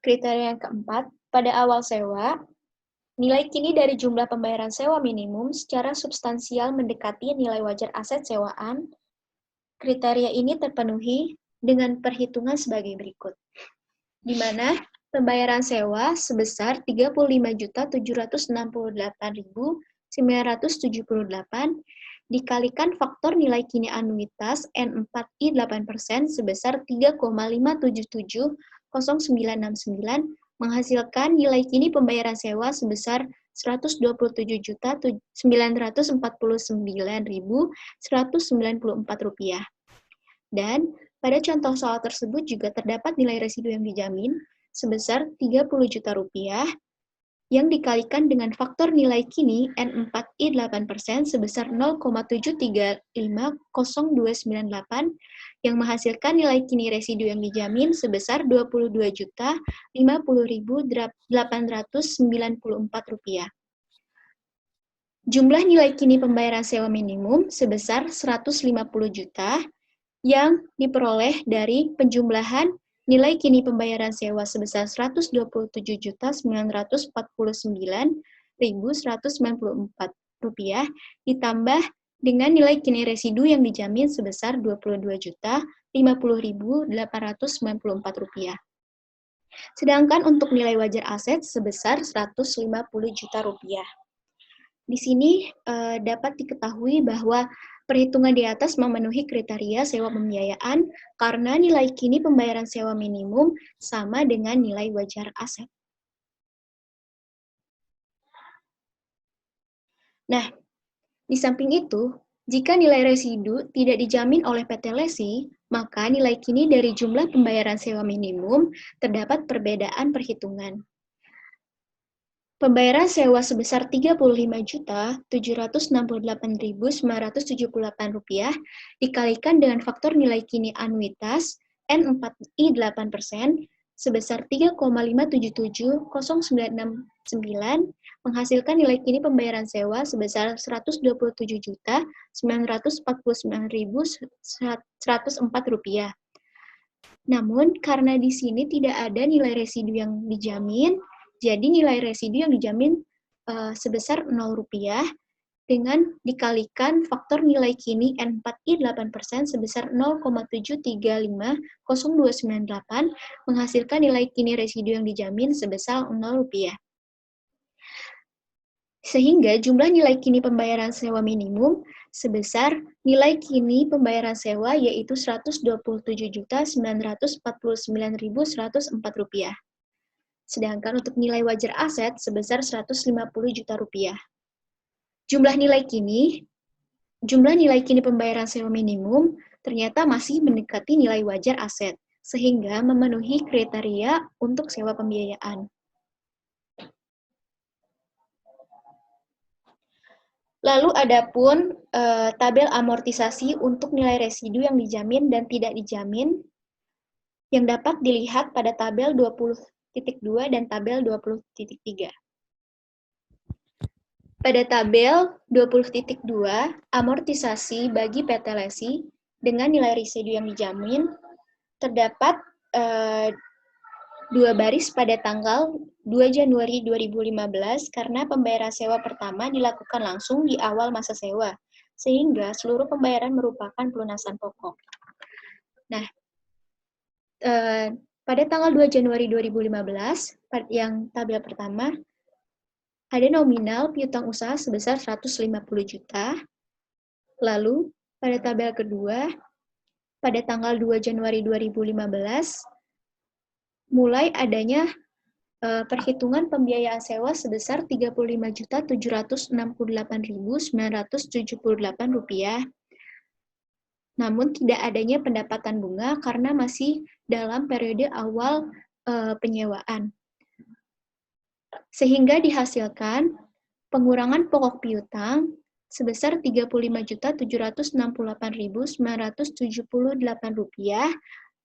Kriteria yang keempat, pada awal sewa, nilai kini dari jumlah pembayaran sewa minimum secara substansial mendekati nilai wajar aset sewaan. Kriteria ini terpenuhi dengan perhitungan sebagai berikut, di mana pembayaran sewa sebesar Rp35.768.978 dikalikan faktor nilai kini anuitas N4I 8% sebesar 3,5770969 menghasilkan nilai kini pembayaran sewa sebesar Rp127.949.194. Dan pada contoh soal tersebut juga terdapat nilai residu yang dijamin sebesar Rp30 juta yang dikalikan dengan faktor nilai kini N4I 8% sebesar 0,7350298 yang menghasilkan nilai kini residu yang dijamin sebesar Rp22.050.894. Jumlah nilai kini pembayaran sewa minimum sebesar Rp150 juta yang diperoleh dari penjumlahan nilai kini pembayaran sewa sebesar Rp127.949.194 ditambah dengan nilai kini residu yang dijamin sebesar Rp22.050.894. Sedangkan untuk nilai wajar aset sebesar Rp150 juta. Di sini dapat diketahui bahwa perhitungan di atas memenuhi kriteria sewa pembiayaan karena nilai kini pembayaran sewa minimum sama dengan nilai wajar aset. Nah, di samping itu, jika nilai residu tidak dijamin oleh PT Lesi, maka nilai kini dari jumlah pembayaran sewa minimum terdapat perbedaan perhitungan. Pembayaran sewa sebesar Rp30.768.978 dikalikan dengan faktor nilai kini anuitas N4I 8% sebesar 3,5770969 menghasilkan nilai kini pembayaran sewa sebesar Rp127.949.104. Namun, karena di sini tidak ada nilai residu yang dijamin, jadi nilai residu yang dijamin sebesar Rp0 dengan dikalikan faktor nilai kini N4I 8% sebesar 0,7350298 menghasilkan nilai kini residu yang dijamin sebesar Rp0. Sehingga jumlah nilai kini pembayaran sewa minimum sebesar nilai kini pembayaran sewa yaitu Rp127.949.104. Sedangkan untuk nilai wajar aset sebesar Rp150 juta. Jumlah nilai kini pembayaran sewa minimum ternyata masih mendekati nilai wajar aset, sehingga memenuhi kriteria untuk sewa pembiayaan. Lalu adapun tabel amortisasi untuk nilai residu yang dijamin dan tidak dijamin yang dapat dilihat pada tabel 20.2 dan tabel 20.3. Pada tabel 20.2, amortisasi bagi PT Lesi dengan nilai residu yang dijamin terdapat 2 baris pada tanggal 2 Januari 2015 karena pembayaran sewa pertama dilakukan langsung di awal masa sewa, sehingga seluruh pembayaran merupakan pelunasan pokok. Nah, pada tanggal 2 Januari 2015, yang tabel pertama, ada nominal piutang usaha sebesar Rp150 juta. Lalu, pada tabel kedua, pada tanggal 2 Januari 2015, mulai adanya perhitungan pembiayaan sewa sebesar Rp35.768.978. Namun tidak adanya pendapatan bunga karena masih dalam periode awal penyewaan. Sehingga dihasilkan pengurangan pokok piutang sebesar Rp35.768.978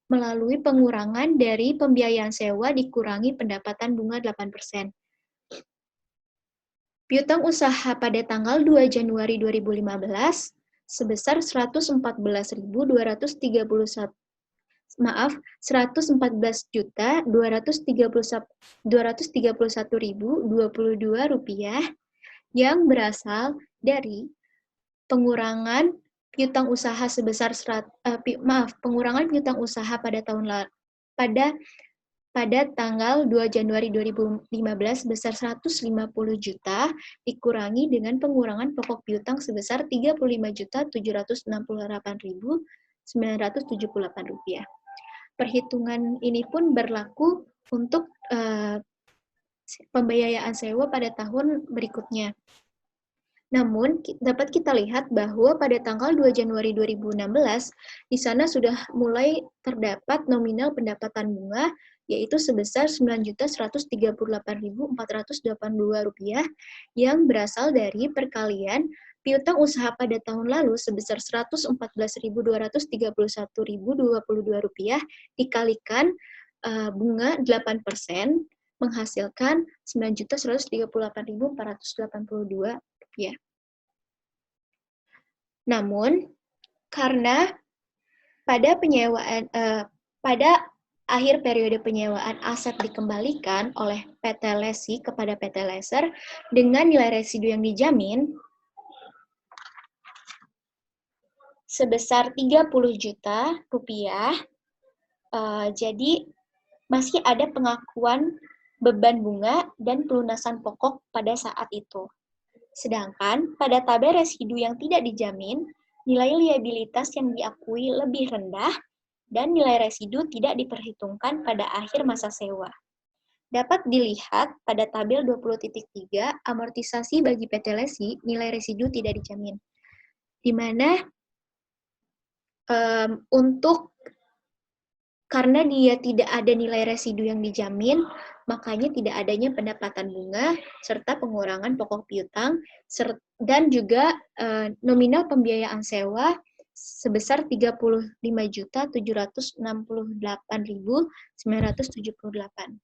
melalui pengurangan dari pembiayaan sewa dikurangi pendapatan bunga 8%. Piutang usaha pada tanggal 2 Januari 2015 sebesar Rp114.231.231.022 yang berasal dari pengurangan piutang usaha sebesar pengurangan piutang usaha pada tanggal 2 Januari 2015 sebesar Rp150 juta dikurangi dengan pengurangan pokok piutang sebesar Rp35.768.978. Perhitungan ini pun berlaku untuk pembiayaan sewa pada tahun berikutnya. Namun, dapat kita lihat bahwa pada tanggal 2 Januari 2016, di sana sudah mulai terdapat nominal pendapatan bunga, yaitu sebesar Rp9.138.482 yang berasal dari perkalian piutang usaha pada tahun lalu sebesar Rp114.231.022 dikalikan bunga 8% menghasilkan Rp9.138.482. Namun, karena pada akhir periode penyewaan aset dikembalikan oleh PT Lesi kepada PT Leser dengan nilai residu yang dijamin, sebesar 30 juta rupiah. Jadi masih ada pengakuan beban bunga dan pelunasan pokok pada saat itu. Sedangkan pada tabel residu yang tidak dijamin, nilai liabilitas yang diakui lebih rendah dan nilai residu tidak diperhitungkan pada akhir masa sewa. Dapat dilihat pada tabel 20.3 amortisasi bagi PT Lesi, nilai residu tidak dijamin. Di mana karena dia tidak ada nilai residu yang dijamin, makanya tidak adanya pendapatan bunga, serta pengurangan pokok piutang, dan juga nominal pembiayaan sewa sebesar 35.768.978.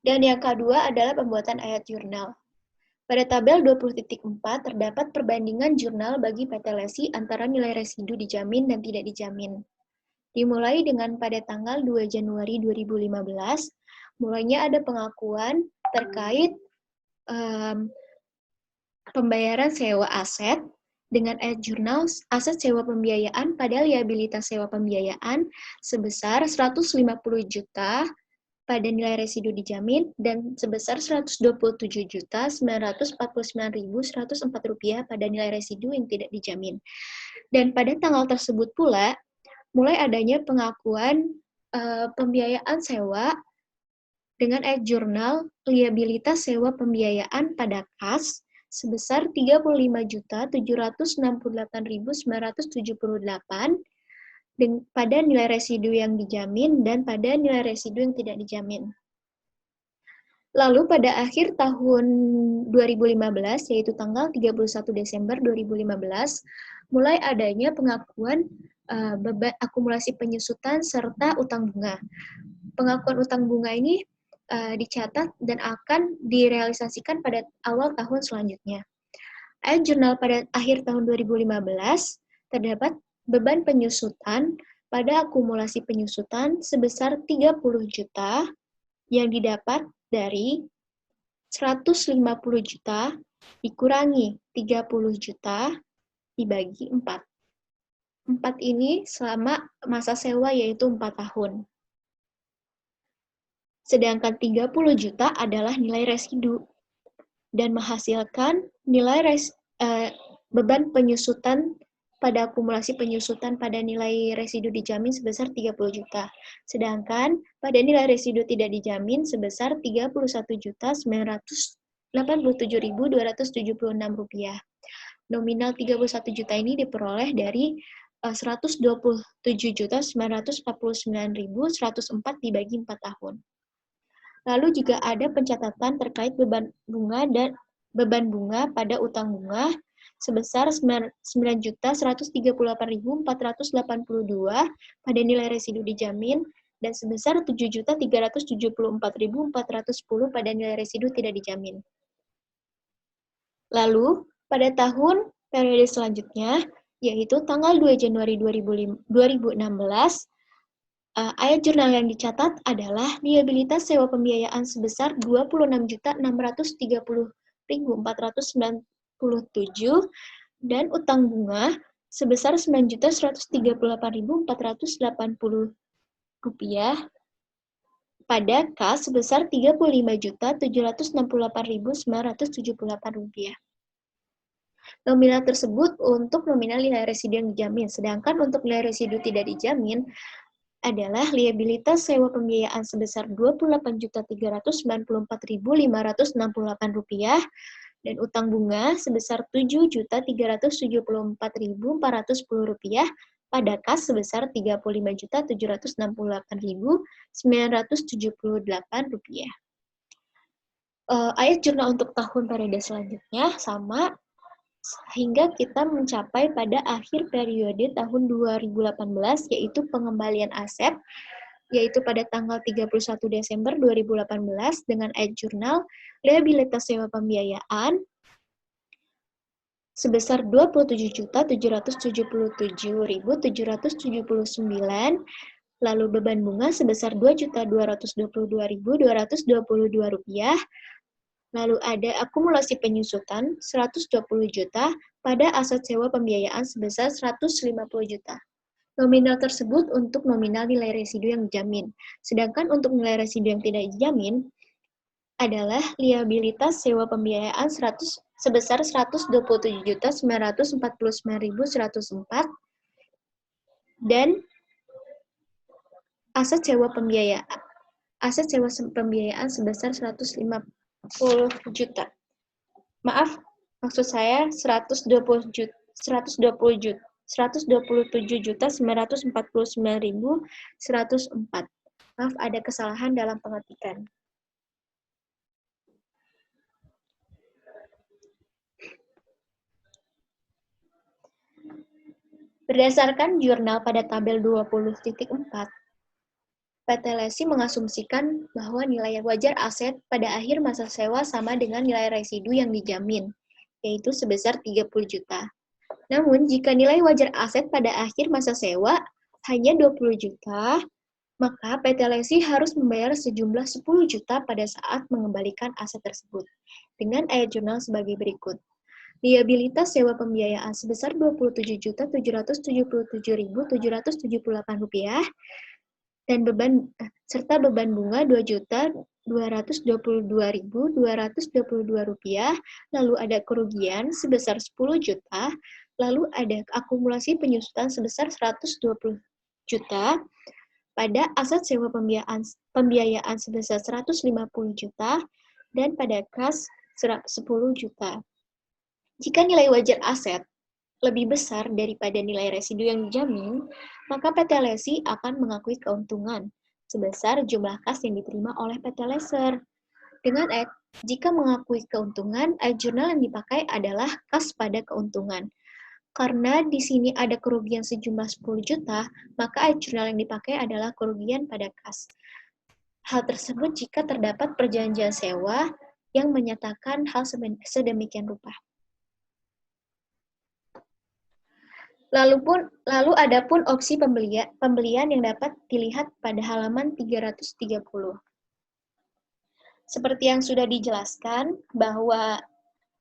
Dan yang kedua adalah pembuatan ayat jurnal. Pada tabel 20.4 terdapat perbandingan jurnal bagi PT Lesi antara nilai residu dijamin dan tidak dijamin. Dimulai dengan pada tanggal 2 Januari 2015, mulainya ada pengakuan terkait pembayaran sewa aset dengan ayat jurnal aset sewa pembiayaan pada liabilitas sewa pembiayaan sebesar 150 juta pada nilai residu dijamin dan sebesar Rp127.949.104 pada nilai residu yang tidak dijamin. Dan pada tanggal tersebut pula, mulai adanya pengakuan pembiayaan sewa dengan ayat jurnal liabilitas sewa pembiayaan pada kas sebesar Rp357.968.978 pada nilai residu yang dijamin dan pada nilai residu yang tidak dijamin. Lalu pada akhir tahun 2015, yaitu tanggal 31 Desember 2015, mulai adanya pengakuan beban akumulasi penyusutan serta utang bunga. Pengakuan utang bunga ini dicatat dan akan direalisasikan pada awal tahun selanjutnya. Ayat jurnal pada akhir tahun 2015 terdapat beban penyusutan pada akumulasi penyusutan sebesar 30 juta yang didapat dari 150 juta dikurangi 30 juta dibagi 4. 4 ini selama masa sewa yaitu 4 tahun. Sedangkan 30 juta adalah nilai residu dan menghasilkan nilai beban penyusutan pada akumulasi penyusutan pada nilai residu dijamin sebesar 30 juta. Sedangkan pada nilai residu tidak dijamin sebesar Rp31.987.276. Nominal 31 juta ini diperoleh dari 127.949.104 dibagi 4 tahun. Lalu juga ada pencatatan terkait beban bunga pada utang bunga sebesar Rp9.138.482 pada nilai residu dijamin dan sebesar Rp7.374.410 pada nilai residu tidak dijamin. Lalu, pada tahun periode selanjutnya, yaitu tanggal 2 Januari 2016, ayat jurnal yang dicatat adalah liabilitas sewa pembiayaan sebesar Rp26.630.497 dan utang bunga sebesar Rp9.138.480 pada kas sebesar Rp35.768.978. Nominal tersebut untuk nominal nilai residu yang dijamin, sedangkan untuk nilai residu tidak dijamin adalah liabilitas sewa pembiayaan sebesar Rp28.394.568 dan utang bunga sebesar Rp7.374.410 pada kas sebesar Rp35.768.978. Ayat jurnal untuk tahun periode selanjutnya sama hingga kita mencapai pada akhir periode tahun 2018 yaitu pengembalian aset yaitu pada tanggal 31 Desember 2018 dengan ayat jurnal liabilitas sewa pembiayaan sebesar Rp27.777.779, lalu beban bunga sebesar Rp2.222.222, Lalu ada akumulasi penyusutan 120 juta pada aset sewa pembiayaan sebesar 150 juta. Nominal tersebut untuk nominal nilai residu yang dijamin. Sedangkan untuk nilai residu yang tidak dijamin adalah liabilitas sewa pembiayaan sebesar 127.949.104 dan aset sewa pembiayaan sebesar 150 juta. Maaf, maksud saya 127.949.104. Maaf, ada kesalahan dalam pengetikan. Berdasarkan jurnal pada tabel 20.4, PT Lesi mengasumsikan bahwa nilai wajar aset pada akhir masa sewa sama dengan nilai residu yang dijamin, yaitu sebesar 30 juta. Namun, jika nilai wajar aset pada akhir masa sewa hanya 20 juta, maka PT Lesi harus membayar sejumlah 10 juta pada saat mengembalikan aset tersebut, dengan ayat jurnal sebagai berikut. Liabilitas sewa pembiayaan sebesar Rp27.777.778 dan serta beban bunga Rp222.222, lalu ada kerugian sebesar 10 juta, lalu ada akumulasi penyusutan sebesar 120 juta pada aset sewa pembiayaan sebesar 150 juta dan pada kas 10 juta. Jika nilai wajar aset lebih besar daripada nilai residu yang dijamin, maka PT Lesi akan mengakui keuntungan sebesar jumlah kas yang diterima oleh PT Leser. Dengan ayat, jika mengakui keuntungan, ayat jurnal yang dipakai adalah kas pada keuntungan. Karena di sini ada kerugian sejumlah 10 juta, maka ayat jurnal yang dipakai adalah kerugian pada kas. Hal tersebut jika terdapat perjanjian sewa yang menyatakan hal sedemikian rupa. Lalu ada pun opsi pembelian yang dapat dilihat pada halaman 330. Seperti yang sudah dijelaskan, bahwa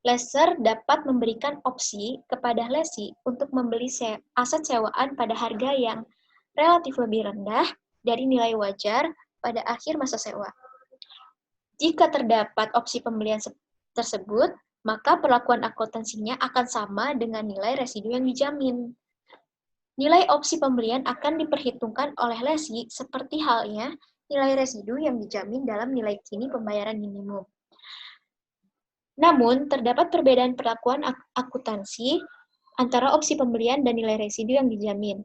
Leser dapat memberikan opsi kepada Lesi untuk membeli aset sewaan pada harga yang relatif lebih rendah dari nilai wajar pada akhir masa sewa. Jika terdapat opsi pembelian tersebut, maka perlakuan akuntansinya akan sama dengan nilai residu yang dijamin. Nilai opsi pembelian akan diperhitungkan oleh Lesi seperti halnya nilai residu yang dijamin dalam nilai kini pembayaran minimum. Namun, terdapat perbedaan perlakuan akuntansi antara opsi pembelian dan nilai residu yang dijamin.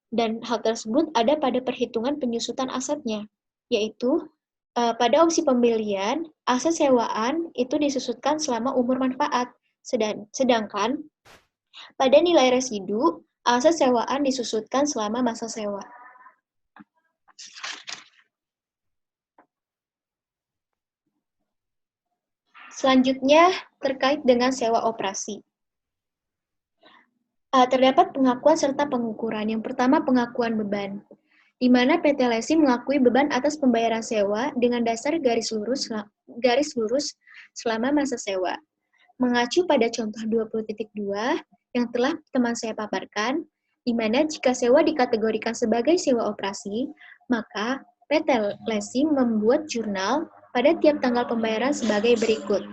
Dan hal tersebut ada pada perhitungan penyusutan asetnya, yaitu pada opsi pembelian, aset sewaan itu disusutkan selama umur manfaat, sedangkan pada nilai residu, aset sewaan disusutkan selama masa sewa. Selanjutnya, terkait dengan sewa operasi. Terdapat pengakuan serta pengukuran. Yang pertama, pengakuan beban, di mana PT Lesi mengakui beban atas pembayaran sewa dengan dasar garis lurus selama masa sewa. Mengacu pada contoh 20.2 yang telah teman saya paparkan, di mana jika sewa dikategorikan sebagai sewa operasi, maka PT Lesi membuat jurnal pada tiap tanggal pembayaran sebagai berikut,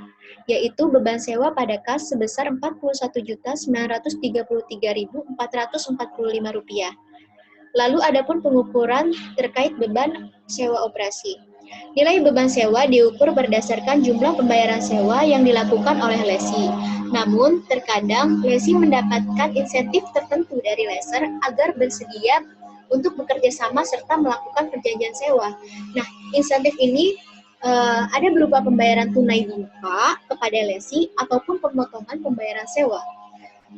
yaitu beban sewa pada kas sebesar Rp41.933.445. Lalu adapun pengukuran terkait beban sewa operasi. Nilai beban sewa diukur berdasarkan jumlah pembayaran sewa yang dilakukan oleh Lesi. Namun, terkadang Lesi mendapatkan insentif tertentu dari Leser agar bersedia untuk bekerja sama serta melakukan perjanjian sewa. Nah, insentif ini ada berupa pembayaran tunai di muka kepada Lesi ataupun pemotongan pembayaran sewa.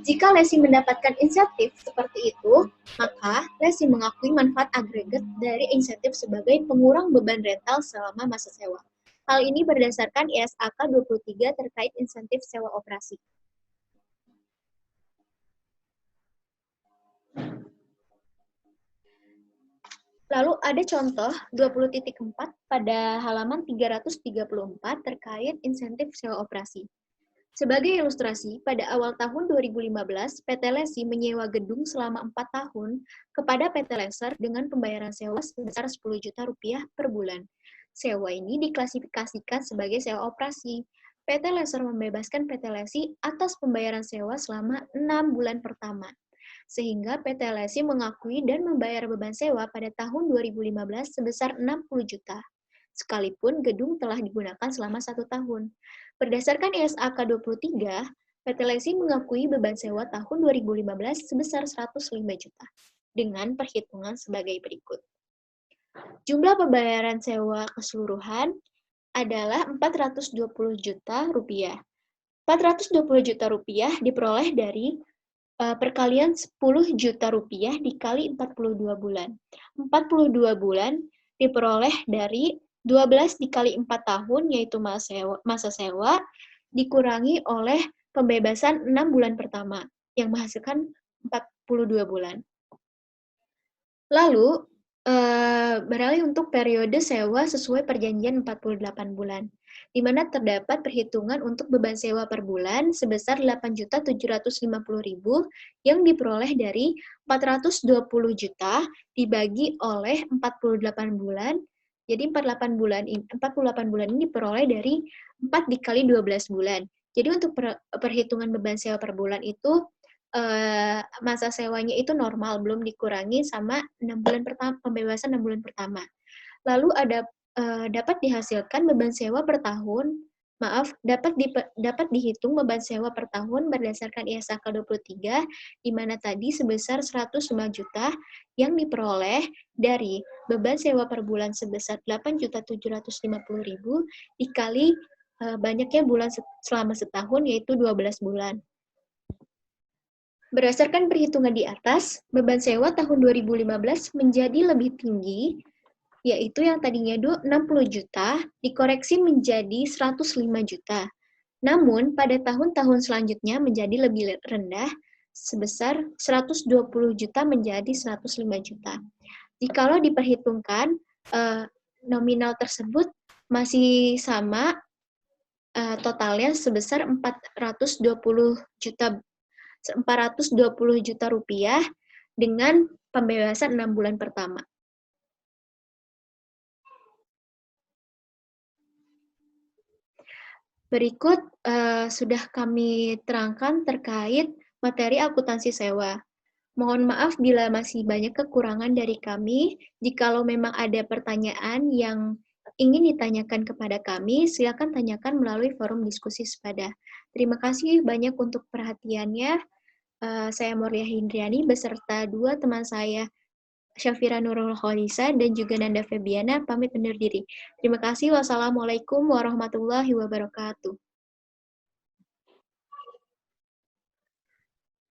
Jika Lesi mendapatkan insentif seperti itu, maka Lesi mengakui manfaat agregat dari insentif sebagai pengurang beban rental selama masa sewa. Hal ini berdasarkan ISAK 23 terkait insentif sewa operasi. Lalu ada contoh 20.4 pada halaman 334 terkait insentif sewa operasi. Sebagai ilustrasi, pada awal tahun 2015, PT Lesi menyewa gedung selama 4 tahun kepada PT Leser dengan pembayaran sewa sebesar 10 juta rupiah per bulan. Sewa ini diklasifikasikan sebagai sewa operasi. PT Leser membebaskan PT Lesi atas pembayaran sewa selama 6 bulan pertama. Sehingga PT Lesi mengakui dan membayar beban sewa pada tahun 2015 sebesar 60 juta. Sekalipun gedung telah digunakan selama 1 tahun. Berdasarkan ISAK 23, PT Lesi mengakui beban sewa tahun 2015 sebesar 105 juta, dengan perhitungan sebagai berikut. Jumlah pembayaran sewa keseluruhan adalah 420 juta rupiah. 420 juta rupiah diperoleh dari perkalian 10 juta rupiah dikali 42 bulan. 42 bulan diperoleh dari 12 dikali 4 tahun, yaitu masa sewa, dikurangi oleh pembebasan 6 bulan pertama, yang menghasilkan 42 bulan. Lalu, beralih untuk periode sewa sesuai perjanjian 48 bulan, di mana terdapat perhitungan untuk beban sewa per bulan sebesar 8.750.000 yang diperoleh dari 420 juta dibagi oleh 48 bulan. Jadi 48 bulan ini diperoleh dari 4 dikali 12 bulan. Jadi untuk perhitungan beban sewa per bulan itu masa sewanya itu normal, belum dikurangi sama 6 bulan pertama, pembebasan 6 bulan pertama. Lalu ada dapat dihasilkan beban sewa per tahun, dapat dihitung beban sewa per tahun berdasarkan ISAK 23, di mana tadi sebesar 105 juta yang diperoleh dari beban sewa per bulan sebesar 8.750.000 dikali banyaknya bulan selama setahun, yaitu 12 bulan. Berdasarkan perhitungan di atas, beban sewa tahun 2015 menjadi lebih tinggi, yaitu yang tadinya 60 juta dikoreksi menjadi 105 juta. Namun, pada tahun-tahun selanjutnya menjadi lebih rendah, sebesar 120 juta menjadi 105 juta. Jikalau diperhitungkan, nominal tersebut masih sama, totalnya sebesar 420 juta rupiah dengan pembebasan 6 bulan pertama. Berikut sudah kami terangkan terkait materi akuntansi sewa. Mohon maaf bila masih banyak kekurangan dari kami. Jikalau memang ada pertanyaan yang ingin ditanyakan kepada kami, silakan tanyakan melalui forum diskusi sepada. Terima kasih banyak untuk perhatiannya. Saya Morlia Hindriani beserta dua teman saya, Syafira Nurul Khodisa dan juga Nanda Febiana, pamit undur diri. Terima kasih. Wassalamualaikum warahmatullahi wabarakatuh.